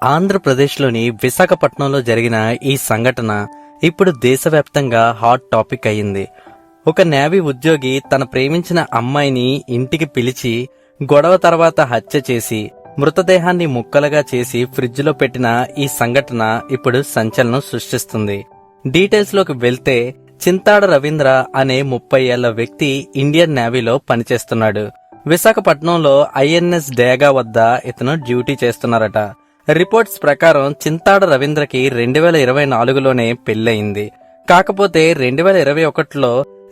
ఆంధ్రప్రదేశ్లోని విశాఖపట్నంలో జరిగిన ఈ సంఘటన ఇప్పుడు దేశవ్యాప్తంగా హాట్ టాపిక్ అయింది. ఒక నేవీ ఉద్యోగి తన ప్రేమించిన అమ్మాయిని ఇంటికి పిలిచి గొడవ తర్వాత హత్య చేసి మృతదేహాన్ని ముక్కలుగా చేసి ఫ్రిడ్జ్ లో పెట్టిన ఈ సంఘటన ఇప్పుడు సంచలనం సృష్టిస్తుంది. డీటెయిల్స్ లోకి వెళ్తే చింతాడ రవీంద్ర అనే 30 ఏళ్ల వ్యక్తి ఇండియన్ నేవీలో పనిచేస్తున్నాడు. విశాఖపట్నంలో ఐఎన్ఎస్ డేగా వద్ద ఇతను డ్యూటీ చేస్తున్నారట. రిపోర్ట్స్ ప్రకారం చింతాడ రవీంద్రకి 2024లోనే పెళ్లయింది. కాకపోతే 2021లో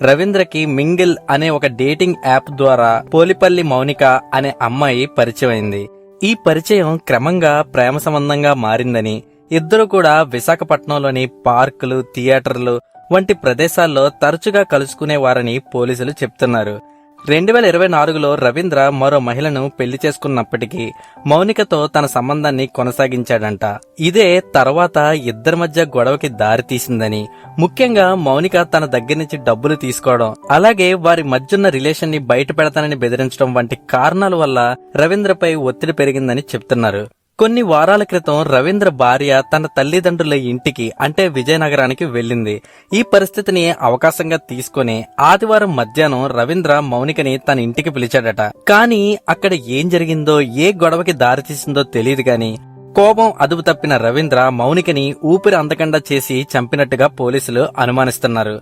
రవీంద్రకి మింగిల్ అనే ఒక డేటింగ్ యాప్ ద్వారా పోలిపల్లి మౌనిక అనే అమ్మాయి పరిచయం అయింది. ఈ పరిచయం క్రమంగా ప్రేమ సంబంధంగా మారిందని, ఇద్దరు కూడా విశాఖపట్నంలోని పార్కులు, థియేటర్లు వంటి ప్రదేశాల్లో తరచుగా కలుసుకునేవారని పోలీసులు చెప్తున్నారు. 2024లో రవీంద్ర మరో మహిళను పెళ్లి చేసుకున్నప్పటికీ మౌనికతో తన సంబంధాన్ని కొనసాగించాడంట. ఇదే తర్వాత ఇద్దరి మధ్య గొడవకి దారి తీసిందని, ముఖ్యంగా మౌనిక తన దగ్గర నుంచి డబ్బులు తీసుకోవడం, అలాగే వారి మధ్యున్న రిలేషన్ ని బయట పెడతానని బెదిరించడం వంటి కారణాల వల్ల రవీంద్రపై ఒత్తిడి పెరిగిందని చెప్తున్నారు. కొన్ని వారాల క్రితం రవీంద్ర భార్య తన తల్లిదండ్రుల ఇంటికి అంటే విజయనగరానికి వెళ్లింది. ఈ పరిస్థితిని అవకాశంగా తీసుకుని ఆదివారం మధ్యాహ్నం రవీంద్ర మౌనికని తన ఇంటికి పిలిచాడట. కానీ అక్కడ ఏం జరిగిందో, ఏ గొడవకి దారితీసిందో తెలియదు గాని కోపం అదుపు తప్పిన రవీంద్ర మౌనికని ఊపిరి అందకుండా చేసి చంపినట్టుగా పోలీసులు అనుమానిస్తున్నారు.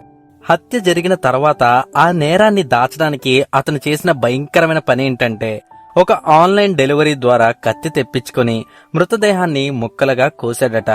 హత్య జరిగిన తర్వాత ఆ నేరాన్ని దాచడానికి అతను చేసిన భయంకరమైన పని ఏంటంటే, ఒక ఆన్లైన్ డెలివరీ ద్వారా కత్తి తెప్పించుకుని మృతదేహాన్ని ముక్కలుగా కోసాడట.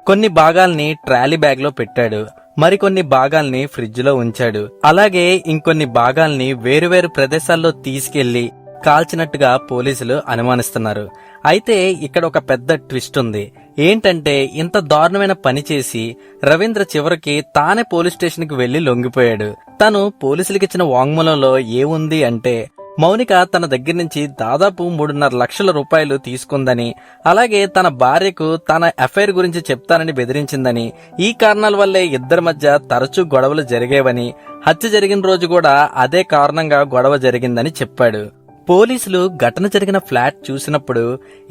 కొన్ని భాగాల్ని ట్రాలీ బ్యాగ్ లో పెట్టాడు, మరికొన్ని భాగాల్ని ఫ్రిడ్జ్ లో ఉంచాడు. అలాగే ఇంకొన్ని భాగాల్ని వేరువేరు ప్రదేశాల్లో తీసుకెళ్లి కాల్చినట్టుగా పోలీసులు అనుమానిస్తున్నారు. అయితే ఇక్కడ ఒక పెద్ద ట్విస్ట్ ఉంది. ఏంటంటే, ఇంత దారుణమైన పని చేసి రవీంద్ర చివరికి తానే పోలీస్ స్టేషన్ కి వెళ్లి లొంగిపోయాడు. తను పోలీసులకిచ్చిన వాంగ్మూలంలో ఏముంది అంటే, మౌనిక తన దగ్గర నుంచి దాదాపు 3.5 లక్షల రూపాయలు తీసుకుందని, అలాగే తన భార్యకు తన అఫైర్ గురించి చెప్తానని బెదిరించిందని, ఈ కారణాల వల్లే ఇద్దరి మధ్య తరచూ గొడవలు జరిగేవని, హత్య జరిగిన రోజు కూడా అదే కారణంగా గొడవ జరిగిందని చెప్పాడు. పోలీసులు ఘటన జరిగిన ఫ్లాట్ చూసినప్పుడు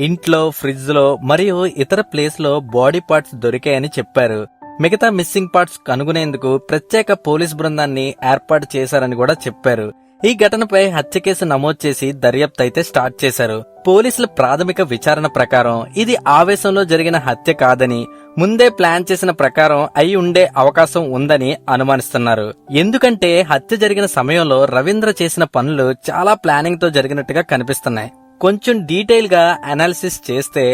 ఇంట్లో, ఫ్రిడ్జ్ లో మరియు ఇతర ప్లేస్ లో బాడీ పార్ట్స్ దొరికాయని చెప్పారు. మిగతా మిస్సింగ్ పార్ట్స్ కనుగొనేందుకు ప్రత్యేక పోలీస్ బృందాన్ని ఏర్పాటు చేశారని కూడా చెప్పారు. ఈ ఘటనపై హత్య కేసు నమోదు చేసి దర్యాప్తు అయితే స్టార్ట్ చేశారు. పోలీసుల ప్రాథమిక విచారణ ప్రకారం ఇది ఆవేశంలో జరిగిన హత్య కాదని, ముందే ప్లాన్ చేసిన ప్రకారం అయి ఉండే అవకాశం ఉందని అనుమానిస్తున్నారు. ఎందుకంటే హత్య జరిగిన సమయంలో రవీంద్ర చేసిన పనులు చాలా ప్లానింగ్ తో జరిగినట్టుగా కనిపిస్తున్నాయి. కొంచెం డీటెయిల్ గా అనాలిసిస్ చేస్తే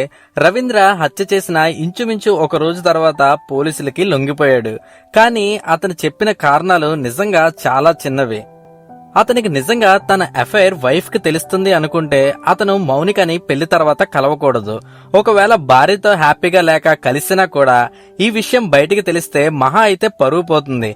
రవీంద్ర హత్య చేసిన ఇంచుమించు ఒక రోజు తర్వాత పోలీసులకి లొంగిపోయాడు. కానీ అతను చెప్పిన కారణాలు నిజంగా చాలా చిన్నవి. అతనికి నిజంగా తన అఫైర్ వైఫ్ కి తెలుస్తుంది అనుకుంటే అతను మౌనికని పెళ్లి తర్వాత కలవకూడదు. ఒకవేళ భార్యతో హ్యాపీగా లేక కలిసినా కూడా ఈ విషయం బయటికి తెలిస్తే మహా అయితే పరువు పోతుంది.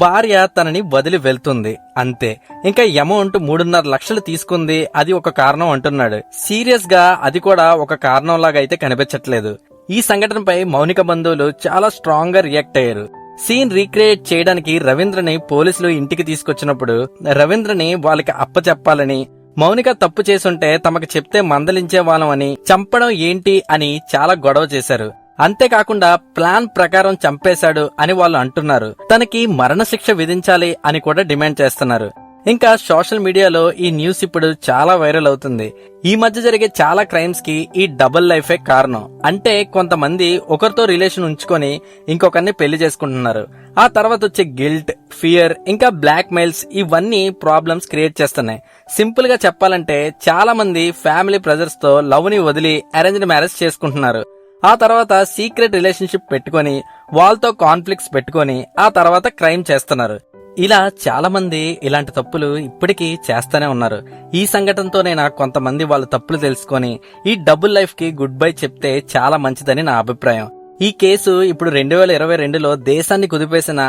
భార్య తనని వదిలి వెళ్తుంది, అంతే. ఇంకా అమౌంట్ 3.5 లక్షలు తీసుకుంది, అది ఒక కారణం అంటున్నాడు. సీరియస్ గా అది కూడా ఒక కారణం లాగా అయితే కనిపించట్లేదు. ఈ సంఘటనపై మౌనిక బంధువులు చాలా స్ట్రాంగ్ గా రియాక్ట్ అయ్యారు. సీన్ రీక్రియేట్ చేయడానికి రవీంద్రని పోలీసులు ఇంటికి తీసుకొచ్చినప్పుడు రవీంద్రని వాళ్ళకి అప్పచెప్పాలని, మౌనిక తప్పు చేసుంటే తమకు చెప్తే మందలించే వాళ్ళమని, చంపడం ఏంటి అని చాలా గొడవ చేశారు. అంతేకాకుండా ప్లాన్ ప్రకారం చంపేశాడు అని వాళ్ళు అంటున్నారు. తనకి మరణశిక్ష విధించాలి అని కూడా డిమాండ్ చేస్తున్నారు. ఇంకా సోషల్ మీడియాలో ఈ న్యూస్ ఇప్పుడు చాలా వైరల్ అవుతుంది. ఈ మధ్య జరిగే చాలా క్రైమ్స్ కి ఈ డబుల్ లైఫే కారణం. అంటే కొంతమంది ఒకరితో రిలేషన్ ఉంచుకొని ఇంకొకరిని పెళ్లి చేసుకుంటున్నారు. ఆ తర్వాత వచ్చే గిల్ట్, ఫియర్, ఇంకా బ్లాక్ మెయిల్స్ ఇవన్నీ ప్రాబ్లమ్స్ క్రియేట్ చేస్తున్నాయి. సింపుల్ గా చెప్పాలంటే చాలా మంది ఫ్యామిలీ ప్రెజర్స్ తో లవ్ ని వదిలి అరేంజ్డ్ మ్యారేజ్ చేసుకుంటున్నారు. ఆ తర్వాత సీక్రెట్ రిలేషన్షిప్ పెట్టుకొని వాళ్ళతో కాన్ఫ్లిక్ట్స్ పెట్టుకొని ఆ తర్వాత క్రైమ్ చేస్తున్నారు. ఇలా చాలా మంది ఇలాంటి తప్పులు ఇప్పటికీ చేస్తూనే ఉన్నారు. ఈ సంఘటనతోనైనా కొంతమంది వాళ్ళ తప్పులు తెలుసుకొని ఈ డబుల్ లైఫ్ కి గుడ్ బై చెప్తే చాలా మంచిదని నా అభిప్రాయం. ఈ కేసు ఇప్పుడు 2022లో దేశాన్ని కుదిపేసిన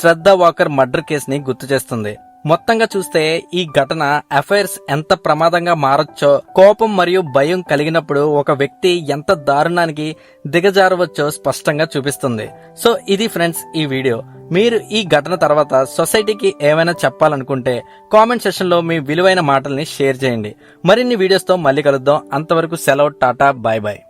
శ్రద్ధ వాకర్ మర్డర్ కేసుని గుర్తు చేస్తుంది. మొత్తంగా చూస్తే ఈ ఘటన అఫైర్స్ ఎంత ప్రమాదంగా మారొచ్చో, కోపం మరియు భయం కలిగినప్పుడు ఒక వ్యక్తి ఎంత దారుణానికి దిగజారవచ్చో స్పష్టంగా చూపిస్తుంది. సో ఇది ఫ్రెండ్స్ ఈ వీడియో. మీరు ఈ ఘటన తర్వాత సొసైటీకి ఏమైనా చెప్పాలనుకుంటే కామెంట్ సెక్షన్ లో మీ విలువైన మాటల్ని షేర్ చేయండి. మరిన్ని వీడియోస్ తో మళ్ళీ కలుద్దాం. అంతవరకు సెలవు, టాటా, బాయ్ బాయ్.